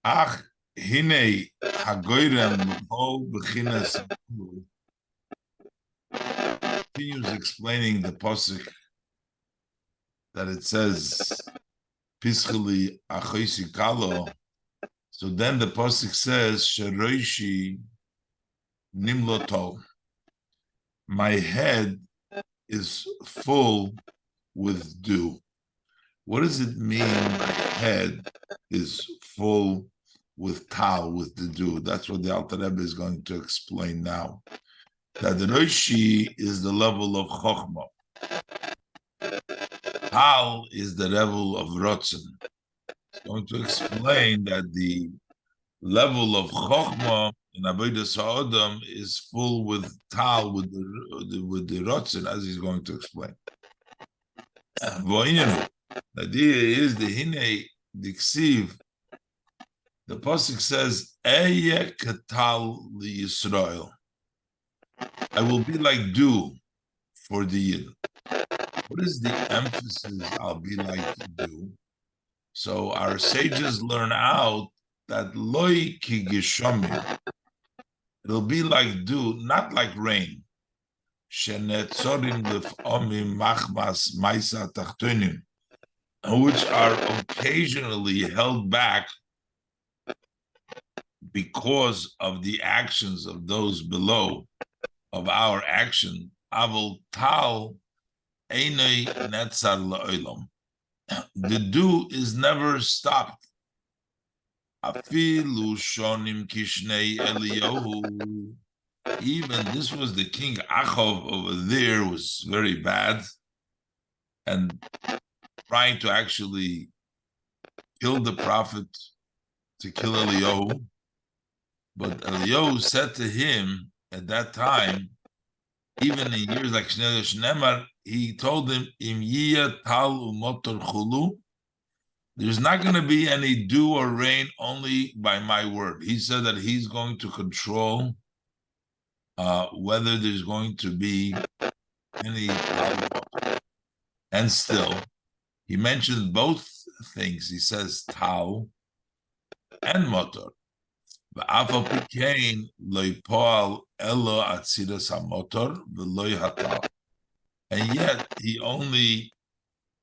Ach, hine hagoyrem l'chol b'chinas. Continues explaining the pasuk that it says, Pischali achoisi kalo. So then the pasuk says, Sheroishi nimloto. My head is full with dew. What does it mean? My head is full with tal, with the dew. That's what the Alter Rebbe is going to explain now. That the Roshi is the level of Chochmah. Tal is the level of Rotzen. It's going to explain that the level of Chochmah in Avodas Ha'odam is full with tal, with the Rotzen, as he's going to explain. The idea is the Hine, the Ksiv, the Pasuk says, Eye katal li Yisrael. I will be like dew for the Yid. What is the emphasis? I'll be like dew. So our sages learn out that loy ki gishomim. It'll be like dew, not like rain. Shenetzorim lefomim machmas maisa tachtonim, which are occasionally held back because of the actions of those below, of our action. Avol tal einay netzar la'olam. The dew is never stopped. Afilu shonim kishnei Eliyahu. Even this was the king Achov over there, was very bad and trying to actually kill the prophet, to kill Eliyahu. But Eliyahu said to him at that time, even in years like Shnei Shnemar, he told him, Im yiyah tal umotor chulu, there's not going to be any dew or rain only by my word. He said that he's going to control whether there's going to be any tal. And still, he mentions both things. He says tal and motor. And yet he only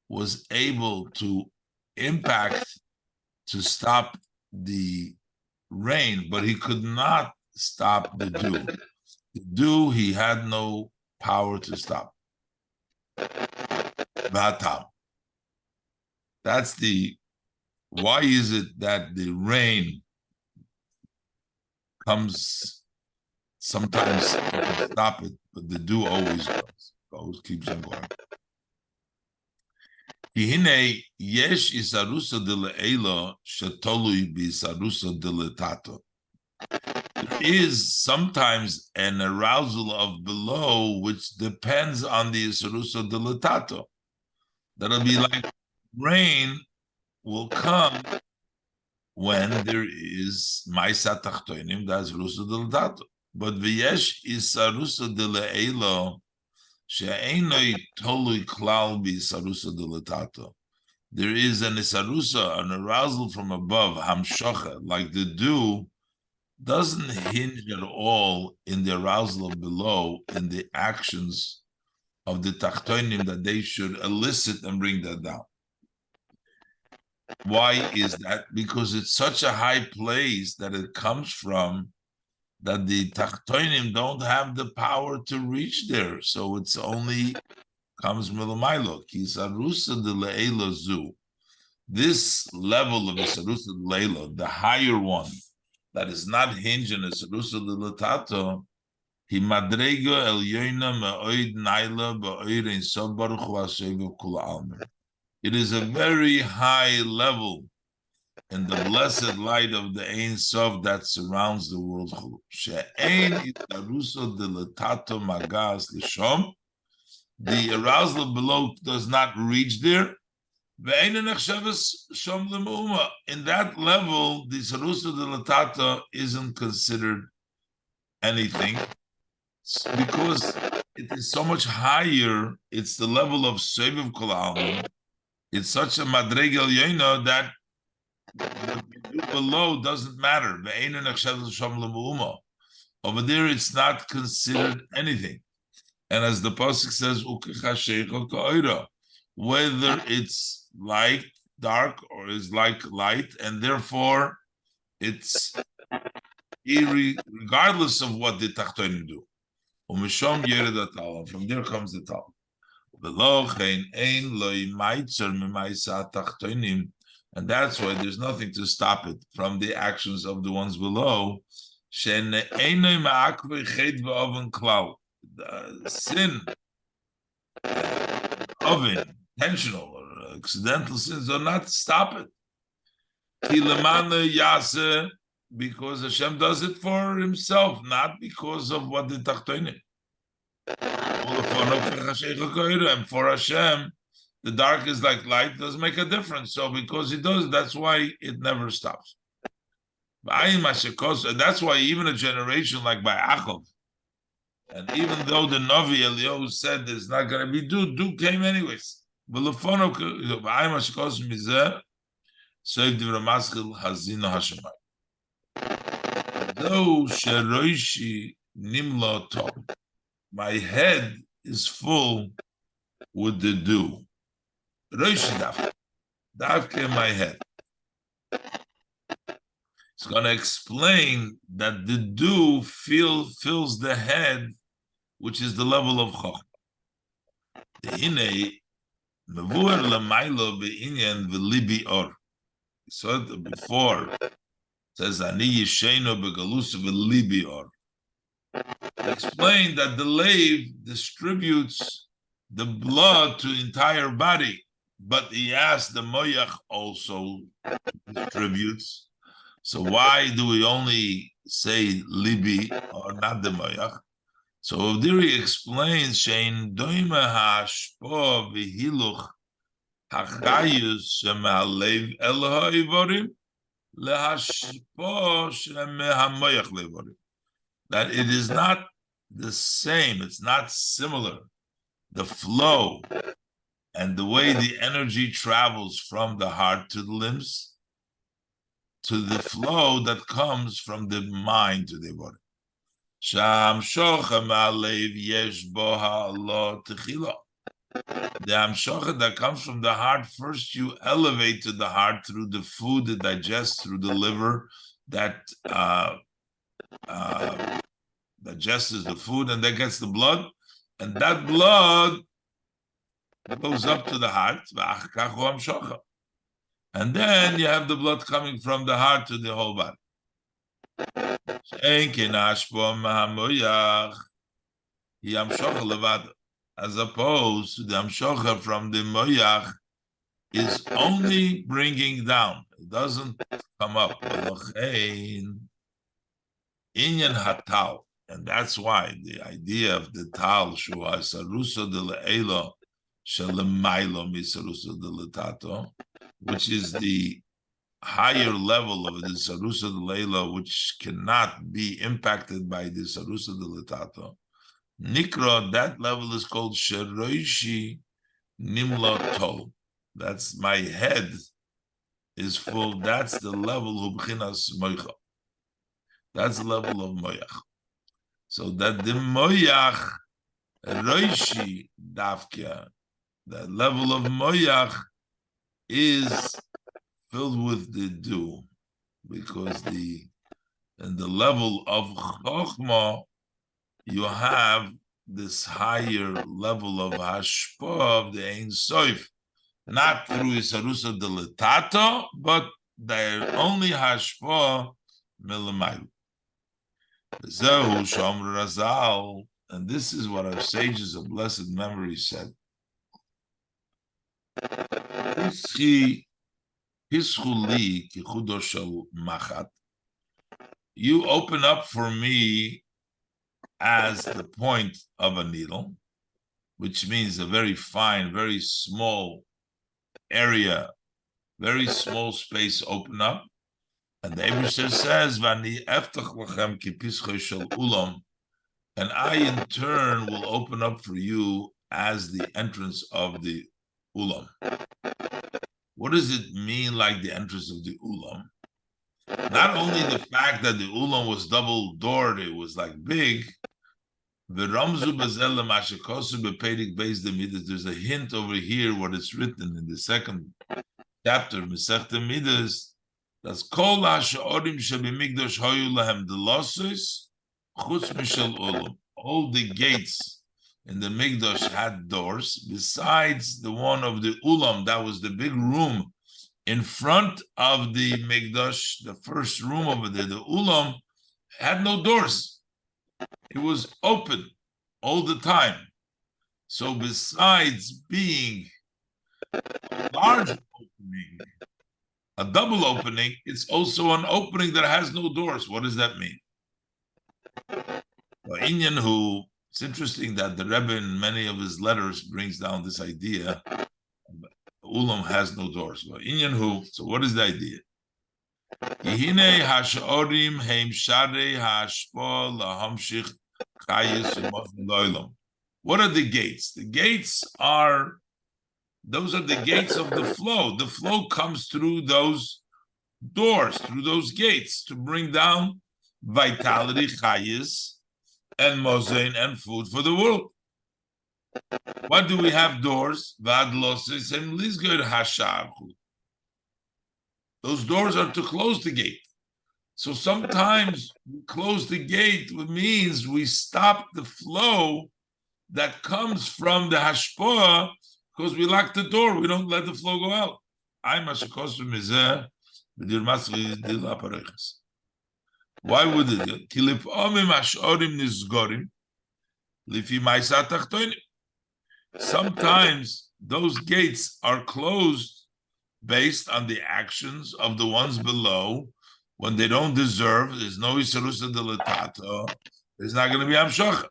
was able to impact, to stop the rain, but he could not stop the dew. The dew he had no power to stop. That's the, why is it that the rain comes sometimes, you can stop it, but the dew always goes, always keeps on going. There is sometimes an arousal of below which depends on the isarusa dilatato. That'll be like rain will come when there is Maisa Tachtoinim, that's Rusa del Dato. But V'yesh Isarusa de Le'elo, She'enoi Tolui Klal B'Isarusa de Letato. There is an Isarusa, an arousal from above, Hamshocha, like the dew, doesn't hinge at all in the arousal of below, in the actions of the Tachtoinim that they should elicit and bring that down. Why is that? Because it's such a high place that it comes from, that the Tachtoinim don't have the power to reach there. So it's only comes Milamaylo. Kisarusa de Le'ela Zu. This level of Isarusa de Le'ela, the higher one, that is not hinged in Isarusa de Letato, He madrego el yoina me'oid naila ba'oid ein sob baruch hu ha'shevu kula almer. It is a very high level in the blessed light of the Ein Sof that surrounds the world. She'ein itaruso deletato magas lishom. The arousal below does not reach there. In that level, the saruso deletato isn't considered anything because it is so much higher. It's the level of Seviv Kol Almin. It's such a madregel yoina that what you do below doesn't matter. Over there, it's not considered anything. And as the pasuk says, whether it's light, dark, or is like light, and therefore it's regardless of what the tachtonim do. From there comes the tal. And that's why there's nothing to stop it from the actions of the ones below. The sin, oven, intentional or accidental sins do not stop it. Because Hashem does it for himself, not because of what the tachtonim. And for Hashem, the dark is like light, doesn't make a difference. So because he does, that's why it never stops. And that's why even a generation like by Achov, and even though the Navi Eliyahu said there's not going to be do came anyways. Though Sheroishi Nimlo Tov, my head is full with the dew. Roishi Davke my head. It's going to explain that the dew fills the head, which is the level of Chochmah. We saw it before. It says, Ani yisheno begalus v'libi or. Explain that the lave distributes the blood to the entire body, but he asked the moyach also distributes. So why do we only say libi or not the moyach? So there he explains, Shein doima hashpo v'hiluch hachayus shemalev el ha'avorim lehashpo shemehamoyach levorim. That it is not the same, it's not similar. The flow and the way the energy travels from the heart to the limbs to the flow that comes from the mind to the body. The amshocha that comes from the heart, first you elevate to the heart through the food that digests through the liver, that digests the food, and that gets the blood, and that blood goes up to the heart, and then you have the blood coming from the heart to the whole body. As opposed to the amshocha from the moyach is only bringing down, it doesn't come up. Inyan hatal, and that's why the idea of the tal shua saruso de le'elo shalemailo misaruso de letato, which is the higher level of the saruso de le'elo, which cannot be impacted by the saruso de letato. Nikra, that level is called sheroishi nimlo tol. That's my head is full. That's the level of b'chinas moicha. That's the level of moyach. So that the moyach roishi davkia, that level of moyach is filled with the dew, because in the level of chokhmah you have this higher level of hashpah of the Ein Sof, not through isarusa deletato, but the only hashpah milamaylu. Zehu Shomr Razal, and this is what our sages of blessed memory said. You open up for me as the point of a needle, which means a very fine, very small area, very small space open up. And the Eibusher says, "Vani eftach lachem ki pischo shel ulam," and I in turn will open up for you as the entrance of the ulam. what does it mean like the entrance of the ulam? Not only the fact that the ulam was double doored, it was like big. There's a hint over here what is written in the second chapter, Masechta Midas, that's Kol HaSha'orim Shebimigdash Hoyu Lahem Delosus Chutz Mishel Ulam. All the gates in the Migdash had doors, besides the one of the Ulam, that was the big room in front of the Migdash, the first room over there. The Ulam had no doors. It was open all the time. So besides being a large opening, a double opening, it's also an opening that has no doors. What does that mean? Well, it's interesting that the Rebbe in many of his letters brings down this idea. Ulam has no doors. Well, so what is the idea? What are the gates? The gates are, those are the gates of the flow. The flow comes through those doors, through those gates, to bring down vitality, chayis, and mozain, and food for the world. What do we have doors? Those doors are to close the gate. So sometimes we close the gate, which means we stop the flow that comes from the hashpoah because we lock the door. We don't let the flow go out. Why would it? Sometimes those gates are closed based on the actions of the ones below. When they don't deserve, there's no isarusa de letato. There's not going to be amshocha.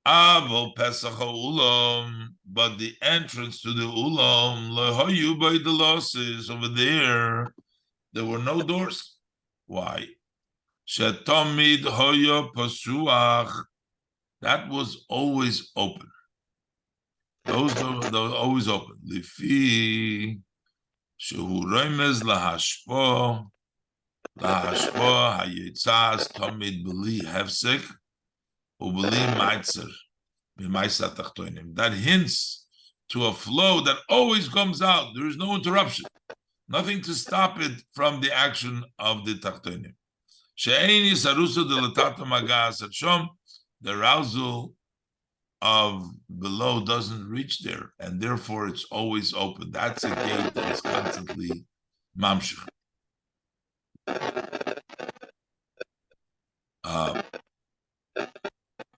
Avol pesach ulam, but the entrance to the ulam lehoyu by the losses over there were no doors. Why? Shetomid hoyo pasuach. That was always open. Those were always open. Lifi shehu roimez lahashpo hayitzas tomid beli hefsek ubeli maitzer b'maisat tachtonim. That hints to a flow that always comes out. There is no interruption, nothing to stop it from the action of the tachtonim. She'eini sarusa de letato magas atshom. The arousal of below doesn't reach there, and therefore it's always open. That's a gate that is constantly mamshich.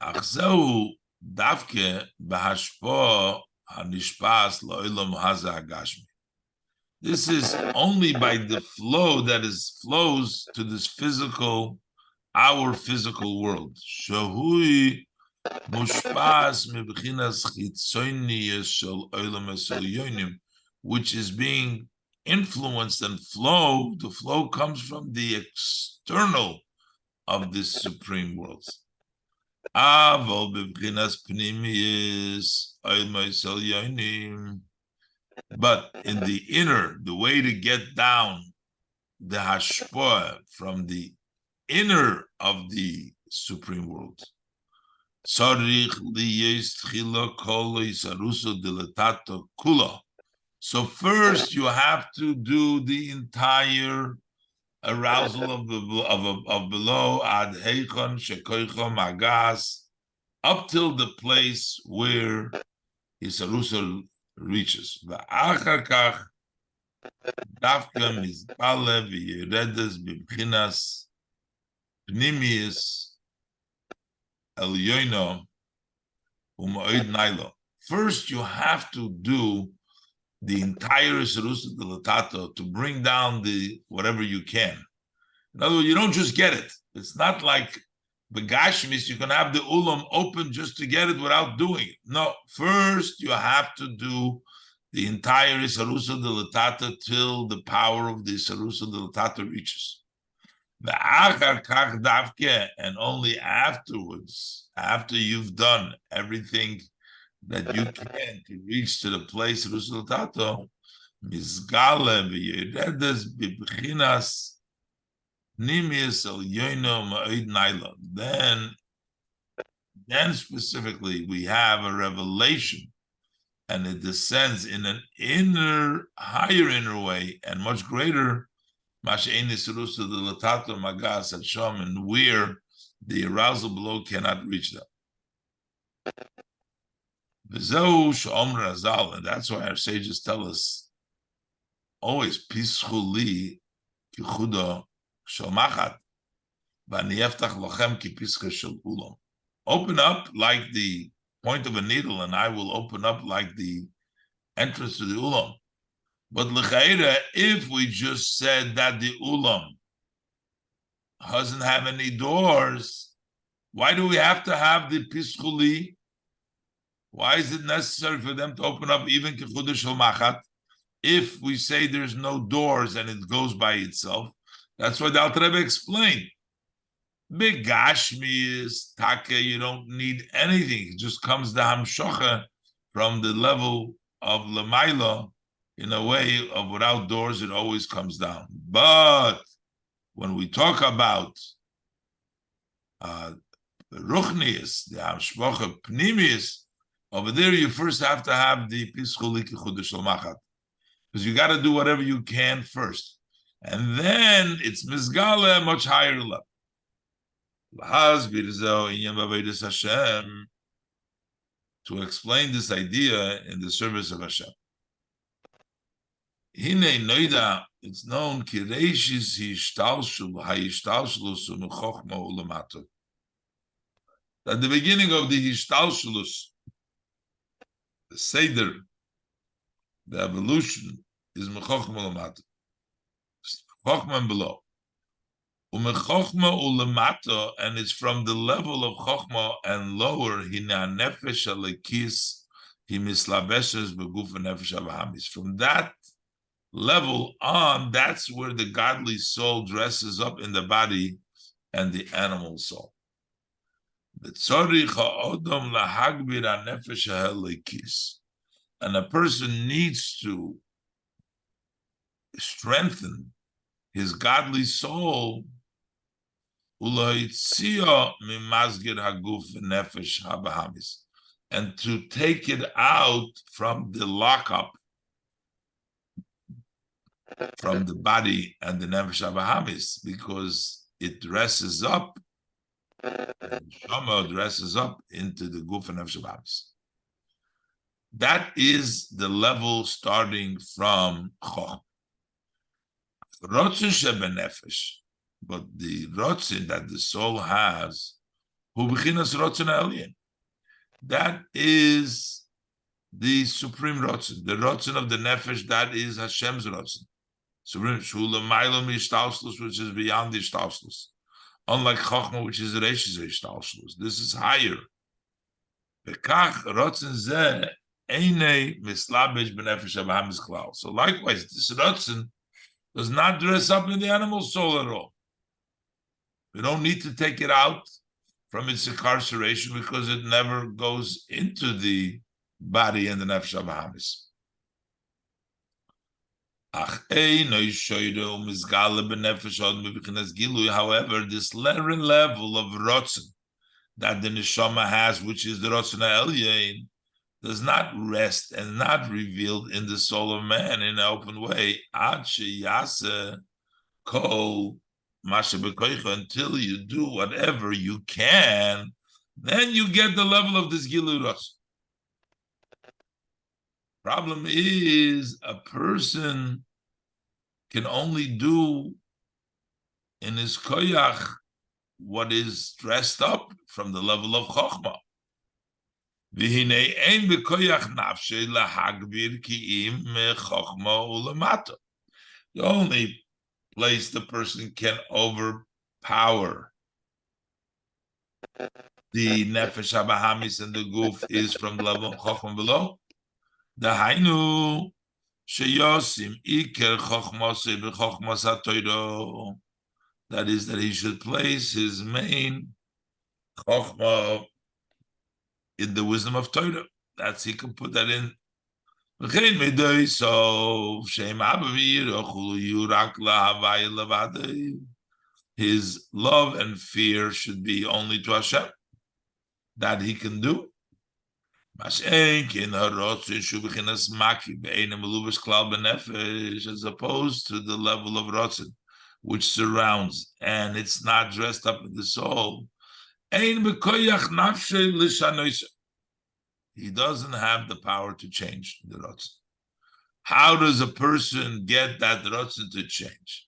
Achzeu davke bahashpo hanishpas lo'ilam haza agashmi. This is only by the flow that flows to this physical, our physical world. Shahui mushpas mebchinas chitzoniyas shel olam esolyonim, which is being influenced and flow. The flow comes from the external of this supreme world. Avol bebchinas pnimiyas olam esolyonim. But in the inner, the way to get down the hashpoah from the inner of the supreme world. So first you have to do the entire arousal of below ad heichon shekoichon magas, up till the place where Isarusa reaches. V'achar kach davka mizbale v'yeredes b'bchinas pnimius elyono u'moed nailo. First, you have to do the entire Isarusa de Latato to bring down the whatever you can. In other words, you don't just get it. It's not like Begashmis, you can have the ulam open just to get it without doing it. No, first you have to do the entire Isarusa de Latata till the power of the Isarusa de Latata reaches. And only afterwards, after you've done everything that you can to reach to the place Isarusa de Latato, Mizgale v'yeredes b'bchinas nimius el yoino ma'id naila. Then specifically we have a revelation, and it descends in an higher inner way, and much greater, and where the arousal below cannot reach them. And that's why our sages tell us always, Pischuli kichuda shalmachat, v'aniyeftach lochem ki pischa shel ulam. Open up like the point of a needle, and I will open up like the entrance to the ulam. But l'chaira, if we just said that the ulam doesn't have any doors, why do we have to have the pischuli? Why is it necessary for them to open up even kechudah shel machat? If we say there's no doors and it goes by itself, that's why the Alter Rebbe explained. Big Gashmi is Take, you don't need anything. It just comes the Hamshocha from the level of Lamaila in a way of without doors, it always comes down. But when we talk about the Ruchnius, the Hamshocha Pnimius, over there you first have to have the Pischuli Kichudah Shel Machat, because you got to do whatever you can first. And then it's Mizgala, much higher level. To explain this idea in the service of Hashem. It's known that the beginning of the Hishtalshulus, the Seder, the evolution, is Mechochma Ulamata. Chochma and below. Umechochma ulamata, and it's from the level of chochma and lower. Hina nefesh alekis himislabeshes beguf nefesh abahamis. From that level on, that's where the godly soul dresses up in the body and the animal soul. And a person needs to strengthen his godly soul, and to take it out from the lockup from the body and the nefesh habahamis, because it dresses up, Shama dresses up into the guf and nefesh habahamis. That is the level starting from Chok. Rotzen shebenefesh, but the rotzen that the soul has, hu b'chinas rotzen elyon, that is the supreme rotzen, the rotzen of the nefesh, that is Hashem's rotzen. Supreme shula ma'ilom ishtalshlus, which is beyond the ishtalshlus. Unlike Chochma, which is reishis ishtalshlus, this is higher. Bekach rotzen zeh einei mislabesh b'nefesh abahamis klal. So likewise, this rotzen does not dress up in the animal soul at all. We don't need to take it out from its incarceration because it never goes into the body and the nefesh habahamis. However, this level of rotzen that the neshama has, which is the rotzen ha'elyon, does not rest and not revealed in the soul of man in an open way. Until you do whatever you can, then you get the level of this Gilu Rosh. Problem is, a person can only do in his koyach what is dressed up from the level of Chochmah. The only place the person can overpower the nefesh habahamis and the guf is from the level of Chochmah below. The hainu sheyosim iker chochmase b'chochmas hatoiro. That is, that he should place his main chochmah in the wisdom of Torah. That's, he can put that in וכן מדי סוף שם אבא וירא יהיו רק להוויה לבדי. His love and fear should be only to Hashem. That he can do. As opposed to the level of rotzen, which surrounds, and it's not dressed up in the soul. He doesn't have the power to change the rotzen. How does a person get that rotzen to change?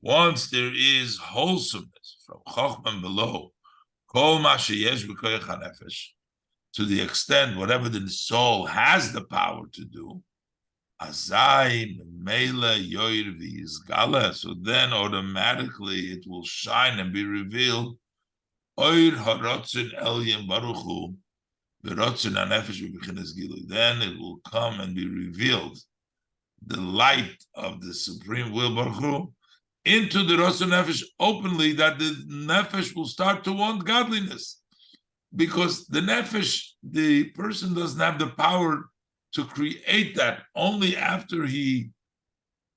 Once there is wholesomeness from Chochmah below, Kol ma sheyesh b'koyach hanefesh, to the extent whatever the soul has the power to do, azai meila yoir v'yizgala, so then automatically it will shine and be revealed. Oir harotzin elyon baruch hu v'rotzin hanefesh b'bechinas gilui. Then it will come and be revealed, the light of the supreme will baruch hu, into the Rosh Nefesh openly, that the Nefesh will start to want godliness. Because the Nefesh, the person doesn't have the power to create that. Only after he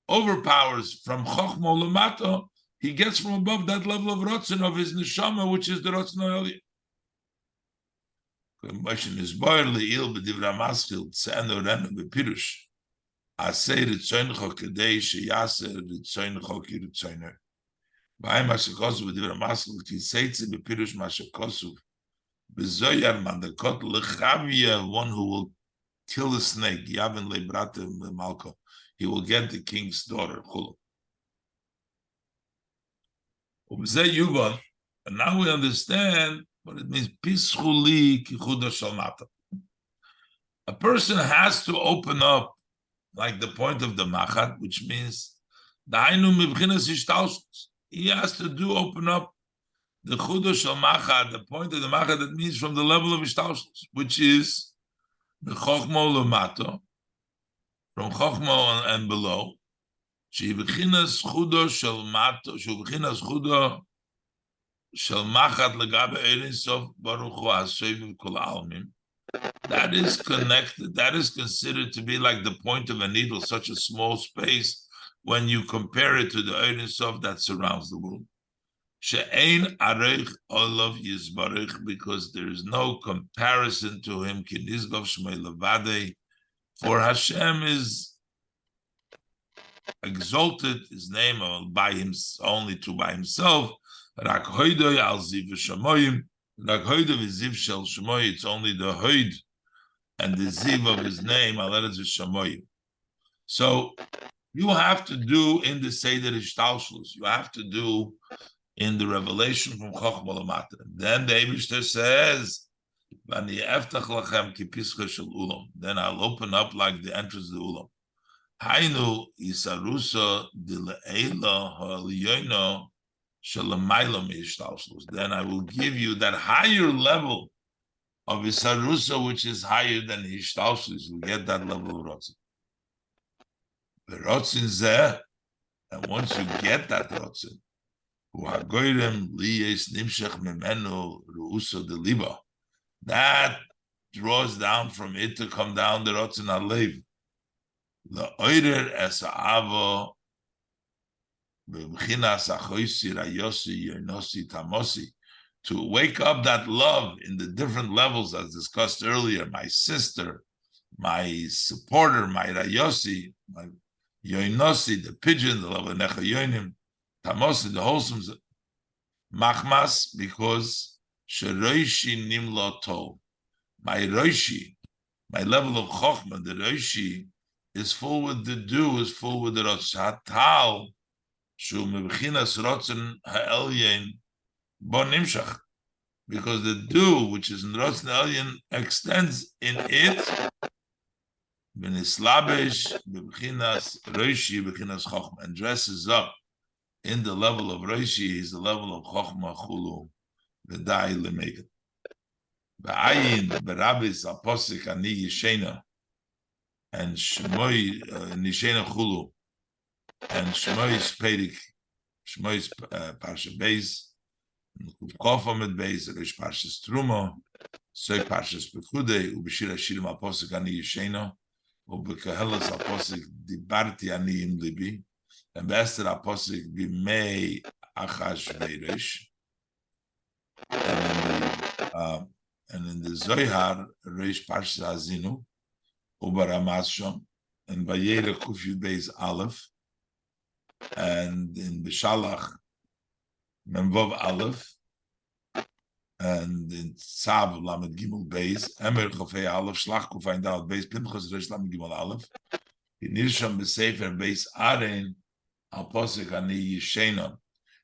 overpowers from Chochmah Lamato, he gets from above that level of Rotzen of his Neshama, which is the Rotzen Ha'elyon. Asay ritzoyncho kedei sheyase ritzoyncho ki ritzoyner. V'ayim hashekosov v'divra maskil ki seitze b'pirush mashekosov b'zoyar mandakot lechavia, one who will kill the snake, yavin lebrate malko, he will get the king's daughter. Ubzeh yuvan, and now we understand what it means. Pischuli kichuda shalmata. A person has to open up, like the point of the machat, which means he has to open up the chudosh al machat, the point of the machat, that means from the level of ishtalshus, which is the chokhmah lemato, from chokhmah and below. She bechinas chudosh shel mato, she bechinas chudosh shel machat legabe ein sof baruch hu hasoivim kol almim. That is connected, that is considered to be like the point of a needle, such a small space, when you compare it to the Ein Sof that surrounds the world. She'ein areich olav yizbarich, because there is no comparison to him. Ki nizgov shmei levadei, for Hashem is exalted, his name by him only to by himself. Rak hoidoi al ziv v'shamoyim, rak hoidoi v'ziv shel shamoy, it's only the hoid and the ziv of his name, aleretz v'shamoyim. So you have to do in the Seder Ishtalshlus, you have to do in the revelation from Chochmah Lamata. Then the Eibishter says, V'ani eftach lachem ki pischa shel ulam, then I'll open up like the entrance of the ulam. Hainu isarusa dile'ela ha'elyono shelamayla me'ishtalshlus. Then I will give you that higher level of isarusa, which is higher than ishtalshlus. You get that level of rotzin. The rotzin zeh, and once you get that rotzin, uhagoyrem liyes nimshach memenu ruusa deliba, that draws down from it to come down the rotzin alev. The oirer es ha'ava b'bchinas achoisi rayosi yonosi tamosi, to wake up that love in the different levels as discussed earlier. My sister, my supporter, my rayosi, my yonosi, the pigeon, the love of nechayonim, tamosi, the wholesome machmas, because sheroishi nimlo tov, my roishi, my level of chokhmah, the roishi, is full with the dew, is full with the rosh hatal, shu mebchinas rotzen ha'elyon bon nimshach, because the dew, which is in rotzen ha'elyon, extends in it, b'nislabesh b'bchinas roishi b'chinas chokhmah, and dresses up in the level of roishi, is the level of chokhmah chulu, v'dai lemeket. V'ayin b'rabis aposik ani yeshena, and Shmoy Nishena Chulu, and Shmoy's Perik, Shmoy's Parsha Beis, Kofa mit Beis, Rish Parshas Truma, Soy Parshas Pekudei, Ubishir Hashirim Aposik Ani Yeshena, Ubekahelas Aposik Dibarti Ani Im Libi, and Bester Aposik Bimei Achash Veirish, and in the Zohar, Rish Parshas Azinu, Ubaramassham, and Vayera Kuf Yud Beis Aleph, and in Bishalach, Memvov Aleph, and in Tzav Lamed Gimel Beis, Emer Chofei Aleph, Shlach Kufay Dalet Beis, Pinchas Resh Lamed Gimel Aleph, Nirsham Besefer Beis Aren, Al Posek Ani Yeshena.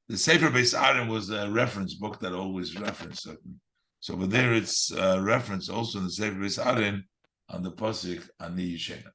The Sefer Beis Aren was a reference book that always referenced certain. So over there it's reference also in the Sefer Beis Aren on the Posek Ani Yeshena.